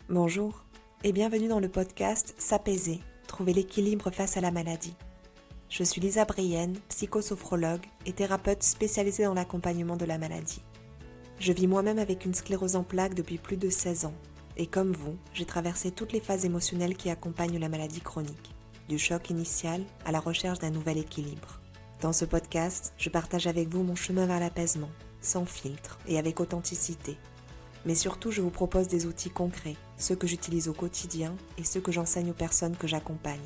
Bonjour et bienvenue dans le podcast S'apaiser, trouver l'équilibre face à la maladie. Je suis Lisa Brienne, psychosophrologue et thérapeute spécialisée dans l'accompagnement de la maladie. Je vis moi-même avec une sclérose en plaques depuis plus de 16 ans et comme vous, j'ai traversé toutes les phases émotionnelles qui accompagnent la maladie chronique, du choc initial à la recherche d'un nouvel équilibre. Dans ce podcast, je partage avec vous mon chemin vers l'apaisement, sans filtre et avec authenticité. Mais surtout, je vous propose des outils concrets, ceux que j'utilise au quotidien et ceux que j'enseigne aux personnes que j'accompagne,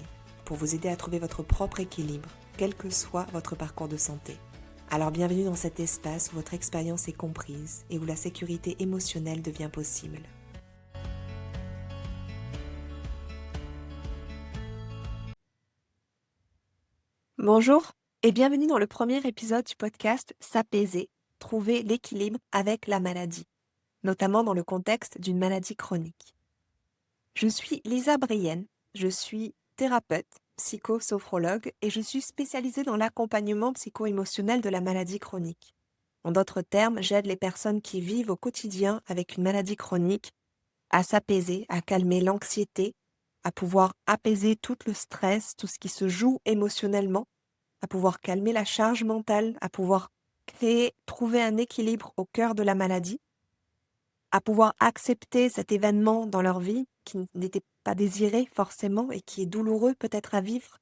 pour vous aider à trouver votre propre équilibre, quel que soit votre parcours de santé. Alors bienvenue dans cet espace où votre expérience est comprise et où la sécurité émotionnelle devient possible. Bonjour et bienvenue dans le premier épisode du podcast S'apaiser, trouver l'équilibre avec la maladie, notamment dans le contexte d'une maladie chronique. Je suis Lisa Brienne, je suis thérapeute, psychosophrologue et je suis spécialisée dans l'accompagnement psycho-émotionnel de la maladie chronique. En d'autres termes, j'aide les personnes qui vivent au quotidien avec une maladie chronique à s'apaiser, à calmer l'anxiété, à pouvoir apaiser tout le stress, tout ce qui se joue émotionnellement, à pouvoir calmer la charge mentale, à pouvoir trouver un équilibre au cœur de la maladie, à pouvoir accepter cet événement dans leur vie qui n'était pas désiré forcément et qui est douloureux peut-être à vivre,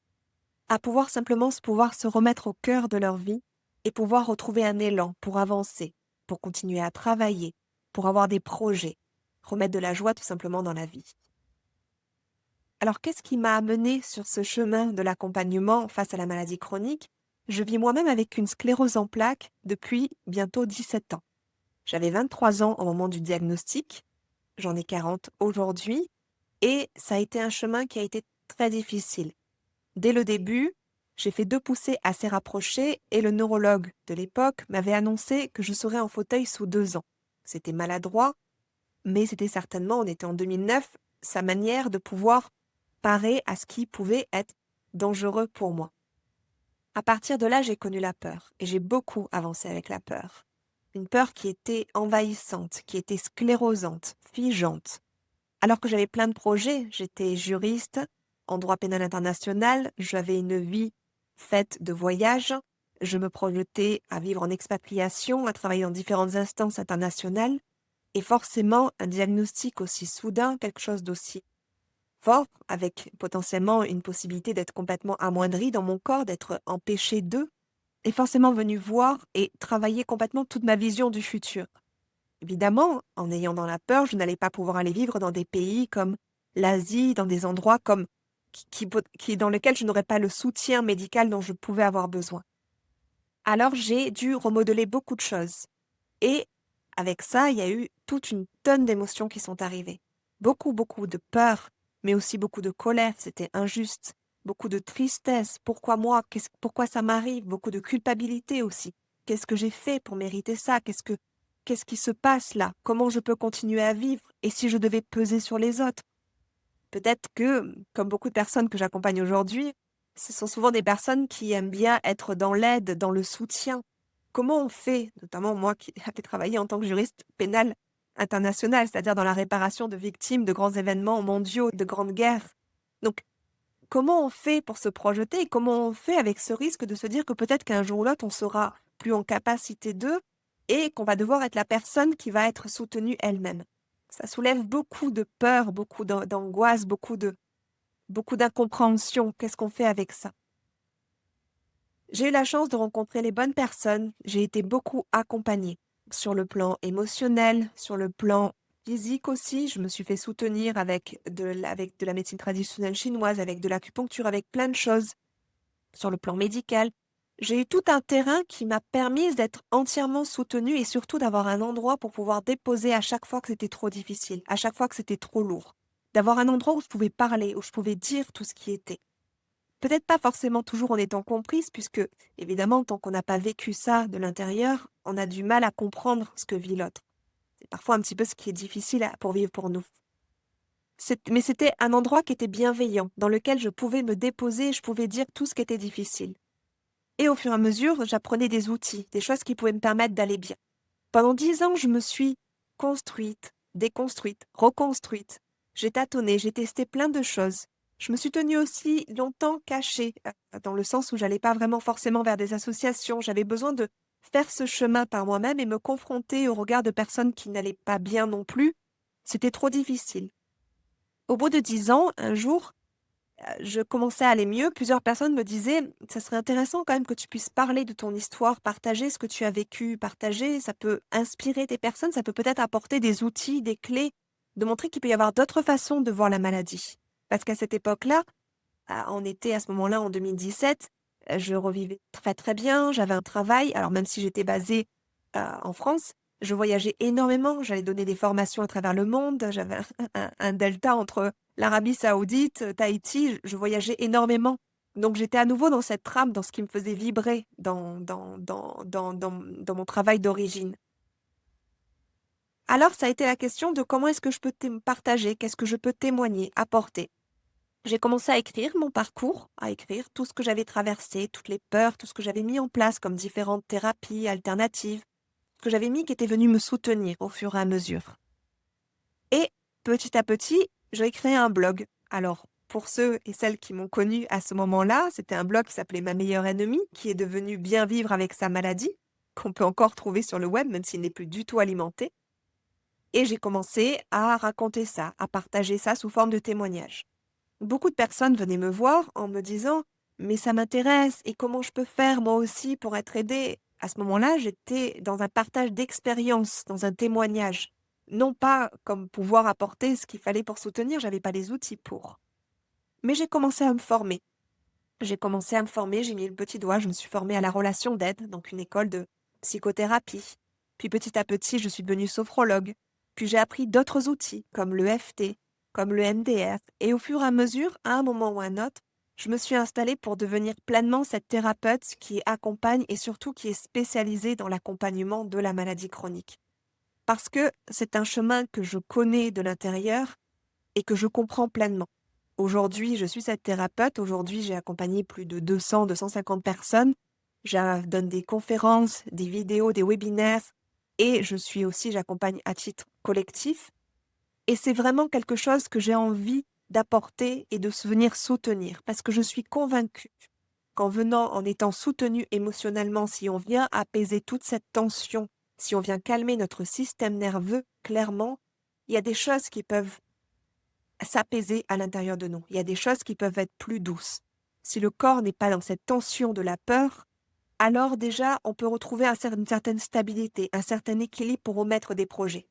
à pouvoir simplement pouvoir se remettre au cœur de leur vie et pouvoir retrouver un élan pour avancer, pour continuer à travailler, pour avoir des projets, remettre de la joie tout simplement dans la vie. Alors qu'est-ce qui m'a amené sur ce chemin de l'accompagnement face à la maladie chronique? Je vis moi-même avec une sclérose en plaques depuis bientôt 17 ans. J'avais 23 ans au moment du diagnostic, j'en ai 40 aujourd'hui, et ça a été un chemin qui a été très difficile. Dès le début, j'ai fait 2 poussées assez rapprochées et le neurologue de l'époque m'avait annoncé que je serais en fauteuil sous 2 ans. C'était maladroit, mais c'était certainement, on était en 2009, sa manière de pouvoir parer à ce qui pouvait être dangereux pour moi. À partir de là, j'ai connu la peur et j'ai beaucoup avancé avec la peur. Une peur qui était envahissante, qui était sclérosante, figeante. Alors que j'avais plein de projets, j'étais juriste en droit pénal international, j'avais une vie faite de voyages, je me projetais à vivre en expatriation, à travailler dans différentes instances internationales, et forcément un diagnostic aussi soudain, quelque chose d'aussi fort, avec potentiellement une possibilité d'être complètement amoindri dans mon corps, d'être empêché d'eux, est forcément venu voir et travailler complètement toute ma vision du futur. Évidemment, en ayant dans la peur, je n'allais pas pouvoir aller vivre dans des pays comme l'Asie, dans des endroits comme dans lesquels je n'aurais pas le soutien médical dont je pouvais avoir besoin. Alors j'ai dû remodeler beaucoup de choses. Et avec ça, il y a eu toute une tonne d'émotions qui sont arrivées. Beaucoup, beaucoup de peur, mais aussi beaucoup de colère, c'était injuste. Beaucoup de tristesse, pourquoi moi, pourquoi ça m'arrive, beaucoup de culpabilité aussi. Qu'est-ce que j'ai fait pour mériter ça? Qu'est-ce qui se passe là? Comment je peux continuer à vivre? Et si je devais peser sur les autres? Peut-être que, comme beaucoup de personnes que j'accompagne aujourd'hui, ce sont souvent des personnes qui aiment bien être dans l'aide, dans le soutien. Comment on fait, notamment moi qui ai travaillé en tant que juriste pénal international, c'est-à-dire dans la réparation de victimes de grands événements mondiaux, de grandes guerres. Donc, comment on fait pour se projeter et comment on fait avec ce risque de se dire que peut-être qu'un jour ou l'autre, on sera plus en capacité d'eux et qu'on va devoir être la personne qui va être soutenue elle-même. Ça soulève beaucoup de peur, beaucoup d'angoisse, beaucoup d'incompréhension. Qu'est-ce qu'on fait avec ça? J'ai eu la chance de rencontrer les bonnes personnes. J'ai été beaucoup accompagnée sur le plan émotionnel, sur le plan physique aussi. Je me suis fait soutenir avec de la médecine traditionnelle chinoise, avec de l'acupuncture, avec plein de choses. Sur le plan médical, j'ai eu tout un terrain qui m'a permis d'être entièrement soutenue et surtout d'avoir un endroit pour pouvoir déposer à chaque fois que c'était trop difficile, à chaque fois que c'était trop lourd. D'avoir un endroit où je pouvais parler, où je pouvais dire tout ce qui était. Peut-être pas forcément toujours en étant comprise, puisque, évidemment, tant qu'on n'a pas vécu ça de l'intérieur, on a du mal à comprendre ce que vit l'autre. C'est parfois un petit peu ce qui est difficile pour vivre pour nous. Mais c'était un endroit qui était bienveillant, dans lequel je pouvais me déposer et je pouvais dire tout ce qui était difficile. Et au fur et à mesure, j'apprenais des outils, des choses qui pouvaient me permettre d'aller bien. Pendant 10 ans, je me suis construite, déconstruite, reconstruite. J'ai tâtonné, j'ai testé plein de choses. Je me suis tenue aussi longtemps cachée, dans le sens où j'allais pas vraiment forcément vers des associations. J'avais besoin de faire ce chemin par moi-même et me confronter au regard de personnes qui n'allaient pas bien non plus. C'était trop difficile. Au bout de 10 ans, un jour, je commençais à aller mieux. Plusieurs personnes me disaient: «Ça serait intéressant quand même que tu puisses parler de ton histoire, partager ce que tu as vécu, partager, ça peut inspirer des personnes, ça peut peut-être apporter des outils, des clés, de montrer qu'il peut y avoir d'autres façons de voir la maladie». Parce qu'à cette époque-là, on était à ce moment-là en 2017, je revivais très, très bien, j'avais un travail. Alors même si j'étais basée, en France, je voyageais énormément, j'allais donner des formations à travers le monde, j'avais un delta entre l'Arabie Saoudite, Tahiti, je voyageais énormément. Donc j'étais à nouveau dans cette trame, dans ce qui me faisait vibrer dans mon travail d'origine. Alors ça a été la question de comment est-ce que je peux partager, qu'est-ce que je peux témoigner, apporter? J'ai commencé à écrire mon parcours, à écrire tout ce que j'avais traversé, toutes les peurs, tout ce que j'avais mis en place comme différentes thérapies alternatives, ce que j'avais mis qui était venu me soutenir au fur et à mesure. Et petit à petit, j'ai créé un blog. Alors, pour ceux et celles qui m'ont connue à ce moment-là, c'était un blog qui s'appelait Ma meilleure ennemie, qui est devenu Bien vivre avec sa maladie, qu'on peut encore trouver sur le web, même s'il n'est plus du tout alimenté. Et j'ai commencé à raconter ça, à partager ça sous forme de témoignage. Beaucoup de personnes venaient me voir en me disant: «Mais ça m'intéresse et comment je peux faire moi aussi pour être aidée?» À ce moment-là, j'étais dans un partage d'expérience, dans un témoignage. Non pas comme pouvoir apporter ce qu'il fallait pour soutenir, j'avais pas les outils pour. Mais j'ai commencé à me former. J'ai commencé à me former, j'ai mis le petit doigt, je me suis formée à la relation d'aide, donc une école de psychothérapie. Puis petit à petit, je suis devenue sophrologue. Puis j'ai appris d'autres outils, comme le FT, comme le MDR. Et au fur et à mesure, à un moment ou à un autre, je me suis installée pour devenir pleinement cette thérapeute qui accompagne et surtout qui est spécialisée dans l'accompagnement de la maladie chronique. Parce que c'est un chemin que je connais de l'intérieur et que je comprends pleinement. Aujourd'hui, je suis cette thérapeute. Aujourd'hui, j'ai accompagné plus de 200-250 personnes. Je donne des conférences, des vidéos, des webinaires et j'accompagne à titre collectif. Et c'est vraiment quelque chose que j'ai envie d'apporter et de se venir soutenir parce que je suis convaincue qu'en venant, en étant soutenu émotionnellement, si on vient apaiser toute cette tension, si on vient calmer notre système nerveux, clairement, il y a des choses qui peuvent s'apaiser à l'intérieur de nous. Il y a des choses qui peuvent être plus douces. Si le corps n'est pas dans cette tension de la peur, alors déjà, on peut retrouver une certaine stabilité, un certain équilibre pour remettre des projets.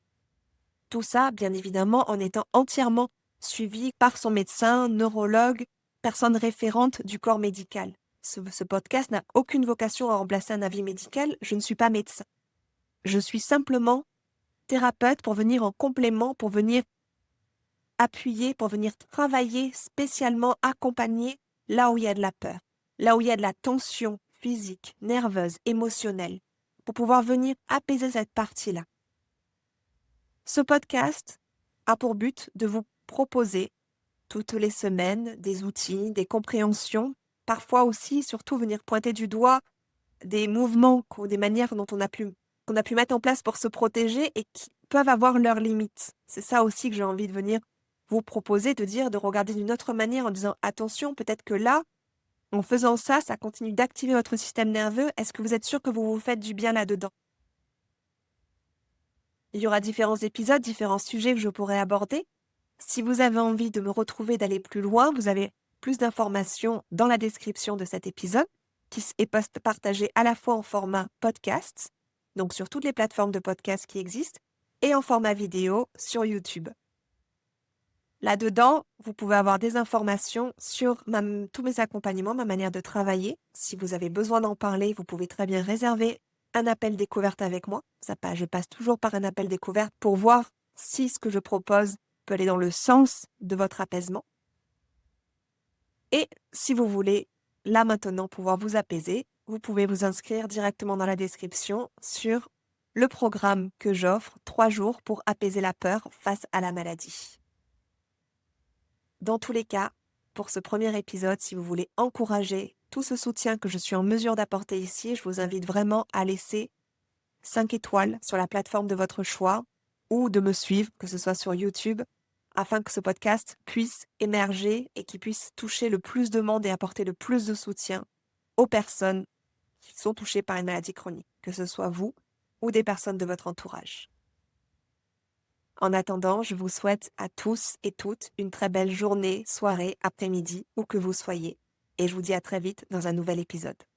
Tout ça, bien évidemment, en étant entièrement suivi par son médecin, neurologue, personne référente du corps médical. Ce podcast n'a aucune vocation à remplacer un avis médical. Je ne suis pas médecin. Je suis simplement thérapeute pour venir en complément, pour venir appuyer, pour venir travailler spécialement, accompagner là où il y a de la peur, là où il y a de la tension physique, nerveuse, émotionnelle, pour pouvoir venir apaiser cette partie-là. Ce podcast a pour but de vous proposer toutes les semaines des outils, des compréhensions, parfois aussi, surtout venir pointer du doigt des mouvements ou des manières dont qu'on a pu mettre en place pour se protéger et qui peuvent avoir leurs limites. C'est ça aussi que j'ai envie de venir vous proposer, de dire, de regarder d'une autre manière en disant attention, peut-être que là, en faisant ça, ça continue d'activer votre système nerveux. Est-ce que vous êtes sûr que vous vous faites du bien là-dedans? Il y aura différents épisodes, différents sujets que je pourrai aborder. Si vous avez envie de me retrouver, d'aller plus loin, vous avez plus d'informations dans la description de cet épisode, qui est partagé à la fois en format podcast, donc sur toutes les plateformes de podcast qui existent, et en format vidéo sur YouTube. Là-dedans, vous pouvez avoir des informations sur tous mes accompagnements, ma manière de travailler. Si vous avez besoin d'en parler, vous pouvez très bien réserver un appel découverte avec moi. Je passe toujours par un appel découverte pour voir si ce que je propose peut aller dans le sens de votre apaisement. Et si vous voulez, là maintenant, pouvoir vous apaiser, vous pouvez vous inscrire directement dans la description sur le programme que j'offre, 3 jours pour apaiser la peur face à la maladie. Dans tous les cas, pour ce premier épisode, si vous voulez encourager tout ce soutien que je suis en mesure d'apporter ici, je vous invite vraiment à laisser 5 étoiles sur la plateforme de votre choix ou de me suivre, que ce soit sur YouTube, afin que ce podcast puisse émerger et qu'il puisse toucher le plus de monde et apporter le plus de soutien aux personnes qui sont touchées par une maladie chronique, que ce soit vous ou des personnes de votre entourage. En attendant, je vous souhaite à tous et toutes une très belle journée, soirée, après-midi, où que vous soyez. Et je vous dis à très vite dans un nouvel épisode.